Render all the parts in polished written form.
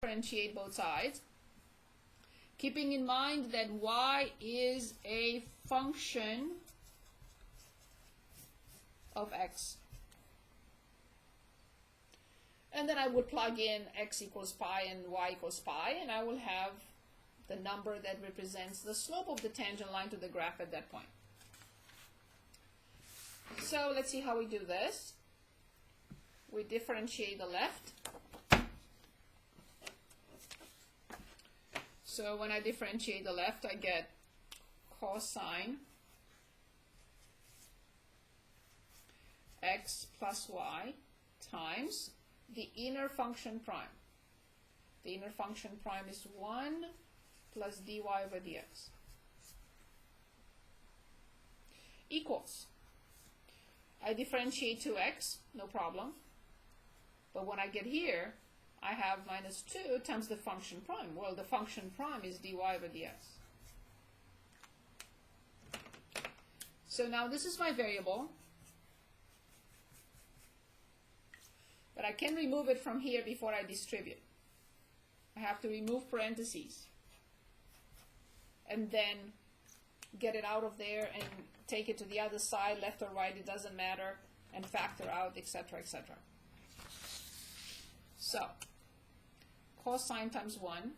differentiate both sides, keeping in mind that y is a function of x. And then I would plug in x equals pi and y equals pi, and I will have the number that represents the slope of the tangent line to the graph at that point. So let's see how we do this. We differentiate the left. So when I differentiate the left, I get cosine x plus y times the inner function prime. The inner function prime is 1 plus dy over dx equals, I differentiate 2x, no problem, but when I get here, I have minus 2 times the function prime. Well, the function prime is dy over dx. So now this is my variable, but I can remove it from here before I distribute. I have to remove parentheses and then get it out of there and take it to the other side, left or right, it doesn't matter, and factor out, etc., etc. So cosine times 1,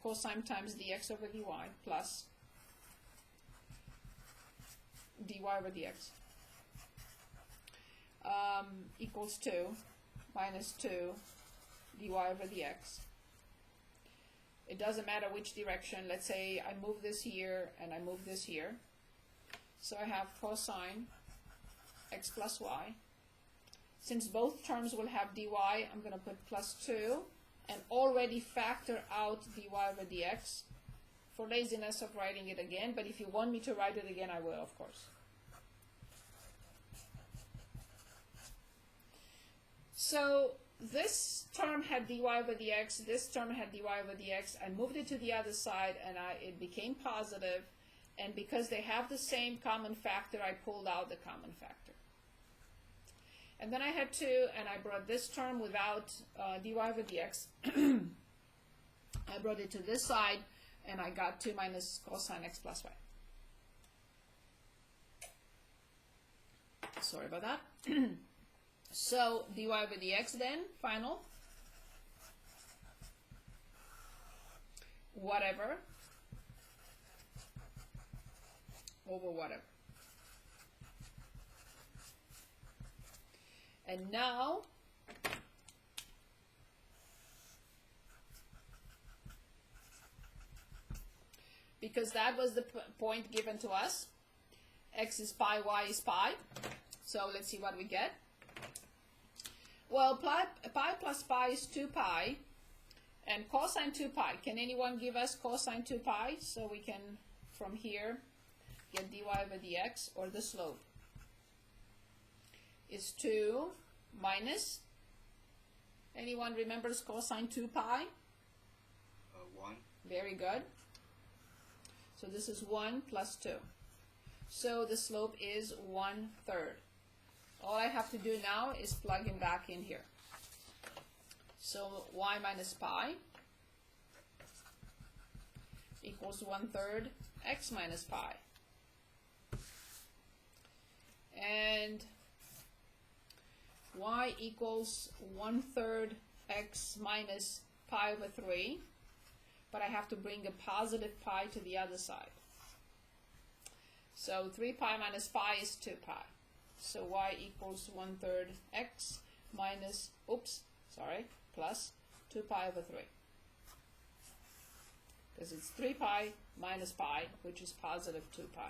cosine times dx over dy plus dy over dx equals 2 minus 2 dy over dx. It doesn't matter which direction. Let's say I move this here and I move this here. So I have cosine x plus y. Since both terms will have dy, I'm going to put plus 2 and already factor out dy over dx for laziness of writing it again, but if you want me to write it again, I will, of course. So this term had dy over dx, this term had dy over dx. I moved it to the other side and it became positive, and because they have the same common factor, I pulled out the common factor. And then I had 2, and I brought this term without dy over dx. I brought it to this side, and I got 2 minus cosine x plus y. Sorry about that. So dy over dx then, final, whatever, over whatever. And now, because that was the point given to us, x is pi, y is pi, so let's see what we get. Well, pi plus pi is 2 pi, and cosine 2 pi. Can anyone give us cosine 2 pi so we can, from here, get dy over dx, or the slope? Is 2 minus, anyone remembers cosine 2 pi? 1. Very good. So this is 1 plus 2. So the slope is 1/3. All I have to do now is plug him back in here. So y minus pi equals 1/3 x minus pi. And y equals 1/3 x minus pi over 3, but I have to bring a positive pi to the other side. So 3 pi minus pi is 2 pi. So y equals 1/3 x minus, plus 2 pi over 3. Because it's 3 pi minus pi, which is positive 2 pi.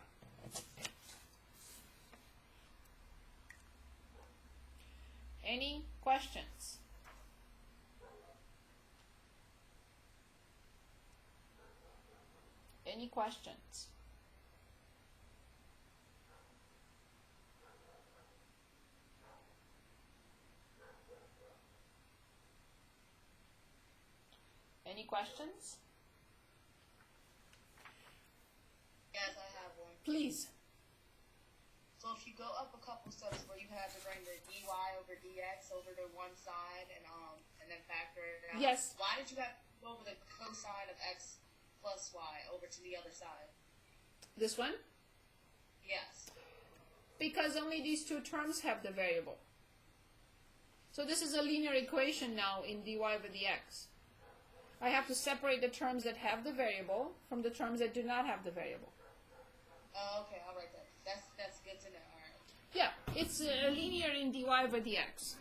Any questions? Any questions? Any questions? Yes, I have one. Please. So if you go up a couple steps where you have to bring the dy over dx over to one side and Yes. Why did you have to go over the cosine of x plus y over to the other side? This one? Yes. Because only these two terms have the variable. So this is a linear equation now in dy over dx. I have to separate the terms that have the variable from the terms that do not have the variable. Oh, okay, I'll write that. That's good to know. All right. Yeah, it's linear in dy over dx.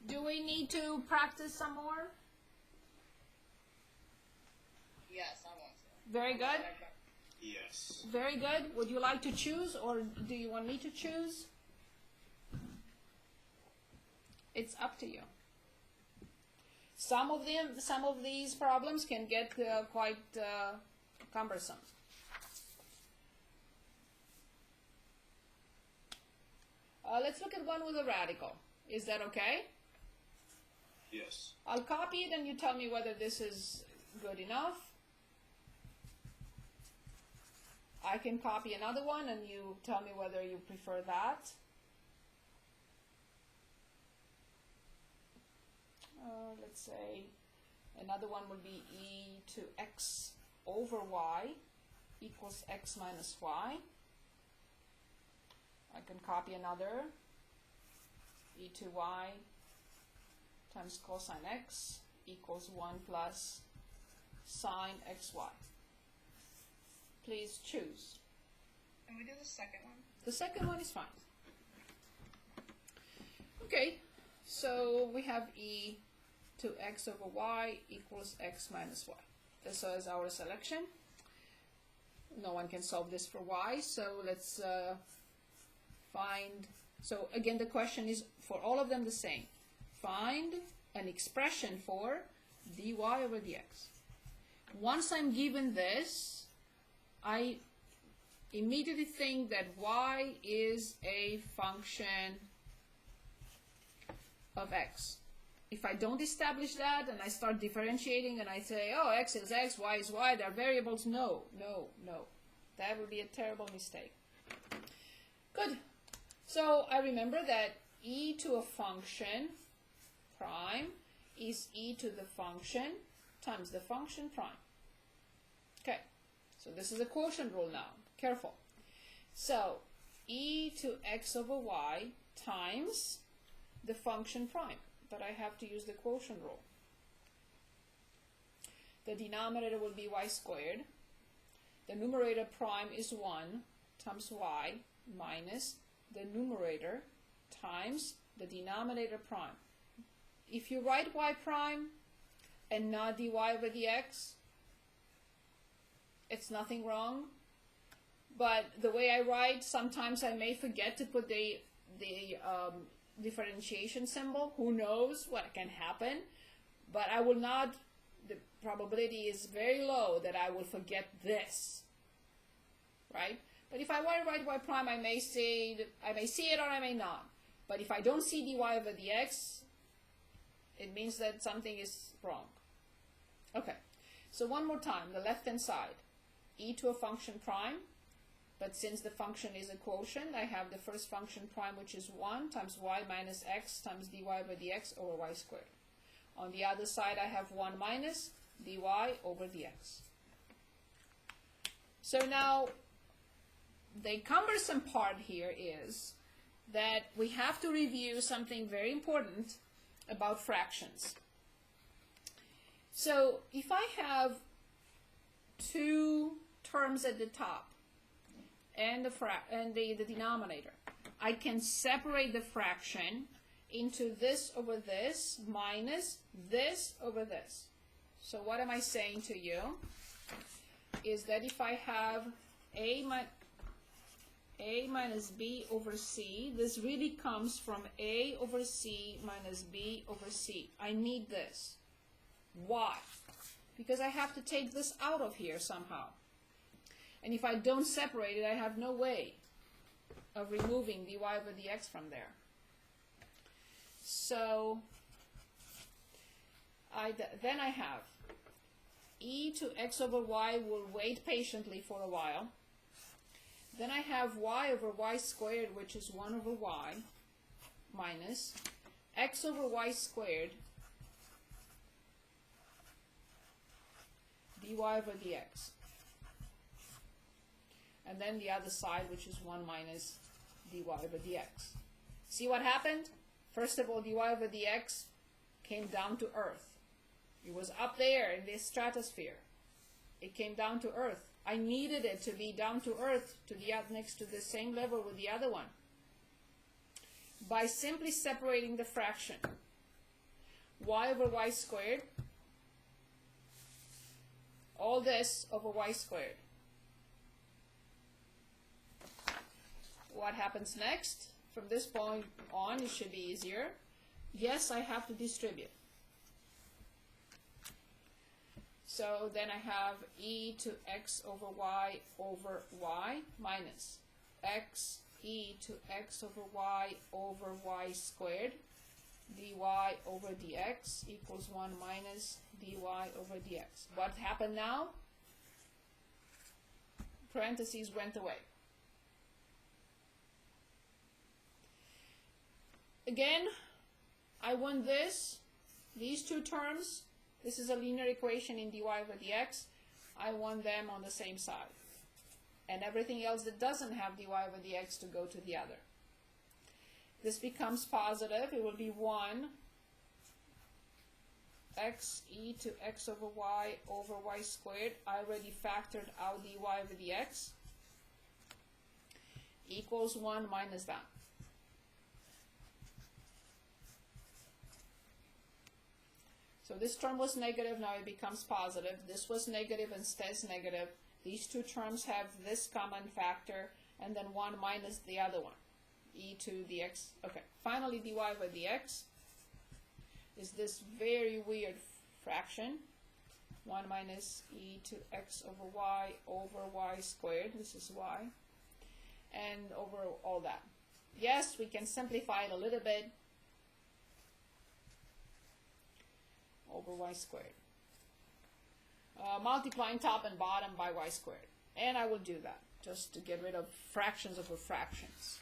Do we need to practice some more? Yes, I want to. Very good. Yes. Very good. Would you like to choose, or do you want me to choose? It's up to you. Some of these problems can get quite cumbersome. Let's look at one with a radical. Is that okay? Yes. I'll copy it and you tell me whether this is good enough. I can copy another one and you tell me whether you prefer that. Let's say another one would be e to x over y equals x minus y. I can copy another, e to y times cosine x equals 1 plus sine xy. Please choose. Can we do the second one? The second one is fine. Okay, so we have e to x over y equals x minus y. This is our selection. No one can solve this for y, so let's find. So again, the question is for all of them the same. Find an expression for dy over dx. Once I'm given this, I immediately think that y is a function of x. If I don't establish that and I start differentiating and I say, oh, x is x, y is y, they're variables, no. That would be a terrible mistake. Good. So I remember that e to a function prime is e to the function times the function prime. Okay, so this is a quotient rule now. Careful. So e to x over y times the function prime, but I have to use the quotient rule. The denominator will be y squared. The numerator prime is 1 times y minus the numerator times the denominator prime. If you write y prime and not dy over dx, it's nothing wrong. But the way I write, sometimes I may forget to put the differentiation symbol. Who knows what can happen? But I will not, the probability is very low that I will forget this, right? But if I want to write y prime, I may see it or I may not. But if I don't see dy over dx, it means that something is wrong. Okay, so one more time, the left-hand side, e to a function prime, but since the function is a quotient, I have the first function prime, which is 1 times y minus x times dy over dx over y squared. On the other side, I have 1 minus dy over dx. So now, the cumbersome part here is that we have to review something very important about fractions. So if I have two terms at the top and the denominator, I can separate the fraction into this over this minus this over this. So what am I saying to you is that if I have a minus b over c, this really comes from a over c minus b over c. I need this. Why? Because I have to take this out of here somehow. And if I don't separate it, I have no way of removing dy over dx from there. So then I have e to x over y will wait patiently for a while. Then I have y over y squared, which is 1 over y, minus x over y squared dy over dx. And then the other side, which is 1 minus dy over dx. See what happened? First of all, dy over dx came down to earth. It was up there in the stratosphere. It came down to earth. I needed it to be down to earth, to the next to the same level with the other one, by simply separating the fraction. Y over y squared, all this over y squared. What happens next? From this point on, it should be easier. Yes, I have to distribute. So then I have e to x over y minus x e to x over y squared dy over dx equals 1 minus dy over dx. What happened now? Parentheses went away. Again, I want these two terms. This is a linear equation in dy over dx. I want them on the same side. And everything else that doesn't have dy over dx to go to the other. This becomes positive. It will be 1 x e to x over y squared. I already factored out dy over dx equals 1 minus that. So this term was negative, now it becomes positive. This was negative and stays negative. These two terms have this common factor, and then 1 minus the other one, e to dx. Okay, finally dy over dx is this very weird fraction, 1 minus e to x over y squared, this is y, and over all that. Yes, we can simplify it a little bit, over y squared. Multiplying top and bottom by y squared. And I will do that, just to get rid of fractions over fractions.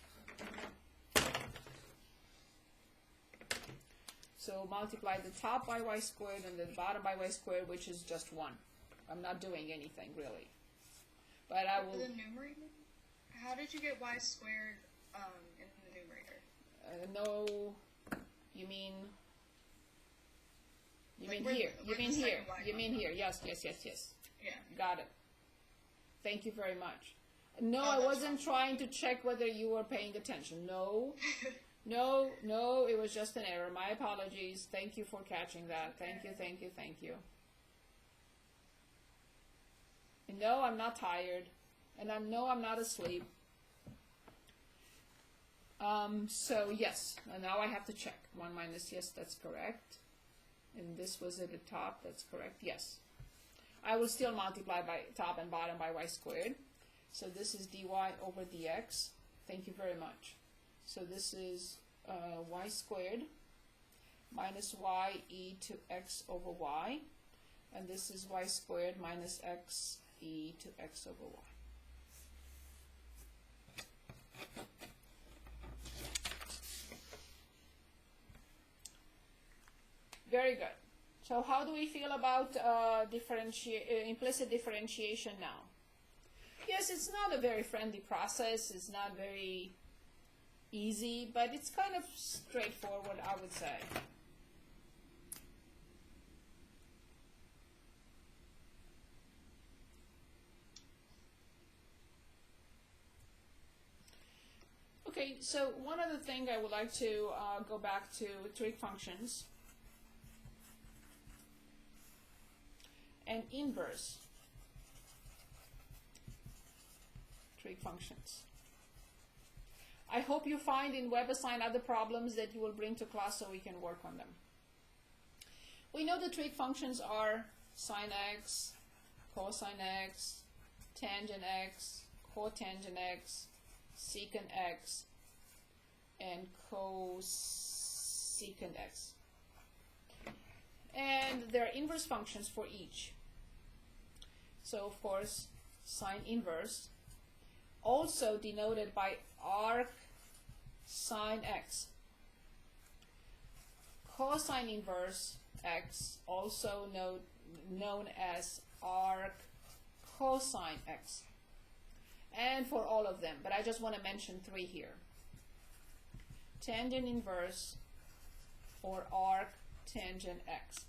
So multiply the top by y squared and the bottom by y squared, which is just 1. I'm not doing anything, really. But I will... For the numerator? How did you get y squared in the numerator? No, you mean... You Like mean here. You where mean the here. second y You comes mean from. here. Yes. Yeah. Got it. Thank you very much. No, Oh, I that's wasn't trying to check whether you were paying attention. No. No, it was just an error. My apologies. Thank you for catching that. Thank you. And no, I'm not tired. And I'm not asleep. So yes, and now I have to check. 1 minus, yes, that's correct. And this was at the top, that's correct, yes. I will still multiply by top and bottom by y squared. So this is dy over dx. Thank you very much. So this is y squared minus y e to x over y. And this is y squared minus x e to x over y. Very good. So how do we feel about implicit differentiation now? Yes, it's not a very friendly process. It's not very easy, but it's kind of straightforward, I would say. Okay, so one other thing I would like to go back to trig functions and inverse trig functions. I hope you find in WebAssign other problems that you will bring to class so we can work on them. We know the trig functions are sine x, cosine x, tangent x, cotangent x, secant x, and cosecant x. And there are inverse functions for each. So of course, sine inverse, also denoted by arc sine x. Cosine inverse x, also known as arc cosine x. And for all of them, but I just want to mention three here. Tangent inverse or arc tangent x.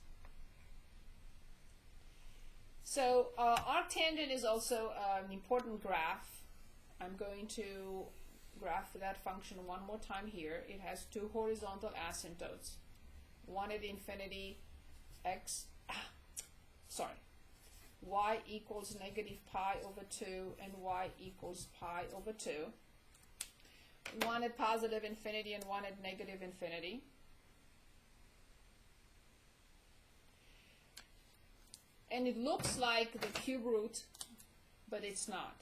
So arctangent is also an important graph. I'm going to graph that function one more time here. It has two horizontal asymptotes. One at infinity, y equals negative pi over 2 and y equals pi over 2. One at positive infinity and one at negative infinity. And it looks like the cube root, but it's not,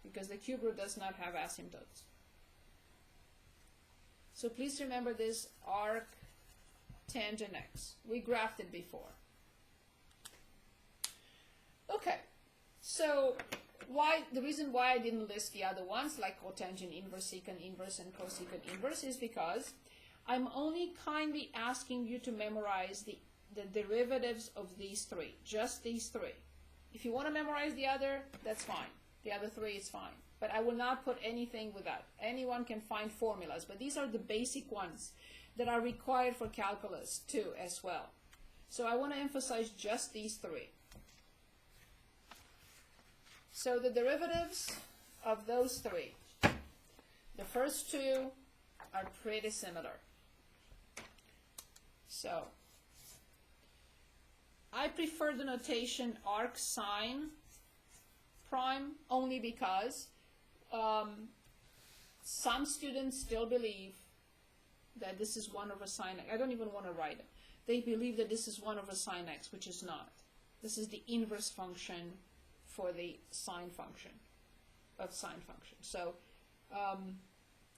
because the cube root does not have asymptotes. So please remember this arc tangent x. We graphed it before. Okay, so the reason why I didn't list the other ones, like cotangent inverse, secant inverse, and cosecant inverse, is because I'm only kindly asking you to memorize the derivatives of these three, just these three. If you want to memorize the other, that's fine. The other three is fine. But I will not put anything without. Anyone can find formulas, but these are the basic ones that are required for calculus too as well. So I want to emphasize just these three. So the derivatives of those three, the first two are pretty similar. So I prefer the notation arc sine prime only because some students still believe that this is 1 over sine x. I don't even want to write it. They believe that this is 1 over sine x, which is not. This is the inverse function for the sine function, of sine function. So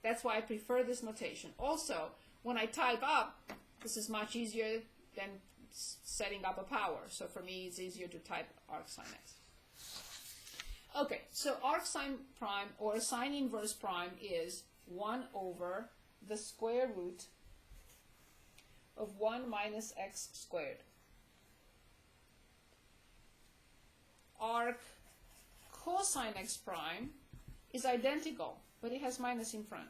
that's why I prefer this notation. Also, when I type up, this is much easier than setting up a power. So for me, it's easier to type arc sine x. Okay, so arc sine prime or sine inverse prime is 1 over the square root of 1 minus x squared. Arc cosine x prime is identical, but it has minus in front.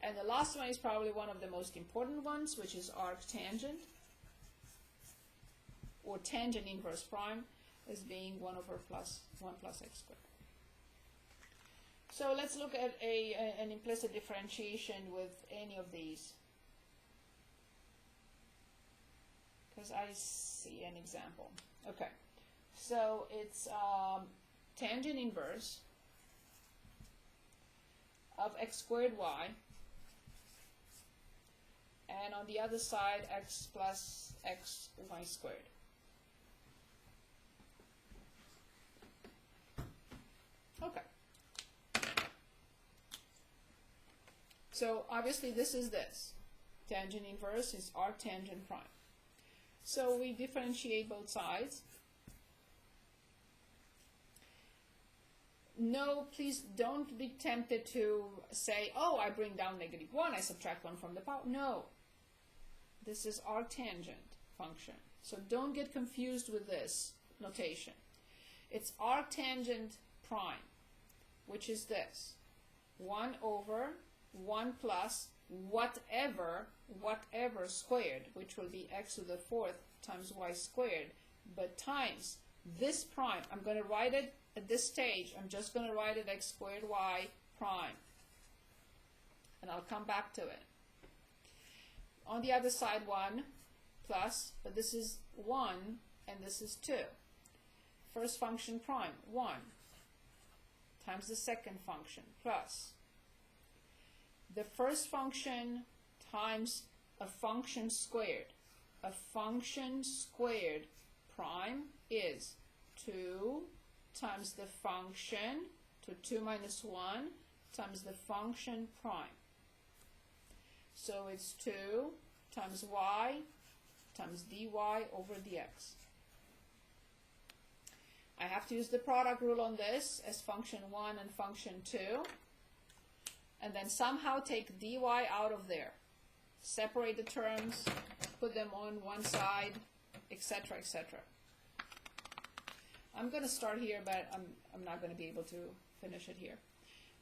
And the last one is probably one of the most important ones, which is arc tangent, or tangent inverse prime, as being 1 over 1 plus x squared. So let's look at an implicit differentiation with any of these, because I see an example. Okay, so it's tangent inverse of x squared y, and on the other side x plus x y squared. Okay. So obviously this is this. Tangent inverse is arctangent prime. So we differentiate both sides. No, please don't be tempted to say, oh, I bring down -1, I subtract 1 from the power. No. This is arctangent function. So don't get confused with this notation. It's arctangent prime, which is this. 1 over 1 plus whatever squared, which will be x to the 4th times y squared, but times this prime. I'm going to write it at this stage. I'm just going to write it x squared y prime, and I'll come back to it. On the other side, 1 plus, but this is 1 and this is 2. First function prime, 1 times the second function plus the first function times a function squared. A function squared prime is 2 times the function to 2 minus 1 times the function prime. So it's 2 times y times dy over dx. I have to use the product rule on this as function 1 and function 2, and then somehow take dy out of there. Separate the terms, put them on one side, etc., etc. I'm going to start here, but I'm not going to be able to finish it here.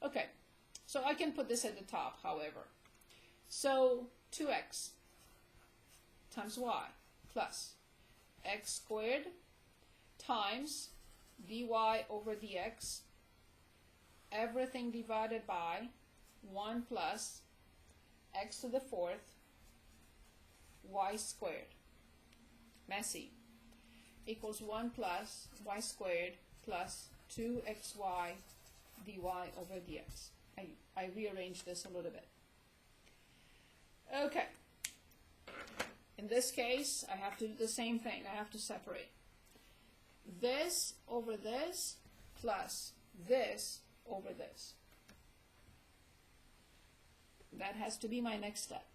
Okay, so I can put this at the top, however. So 2x times y plus x squared times dy over dx, everything divided by 1 plus x to the 4th y squared, messy, equals 1 plus y squared plus 2xy dy over dx. I rearranged this a little bit. Okay. In this case, I have to do the same thing. I have to separate this over this plus this over this. That has to be my next step.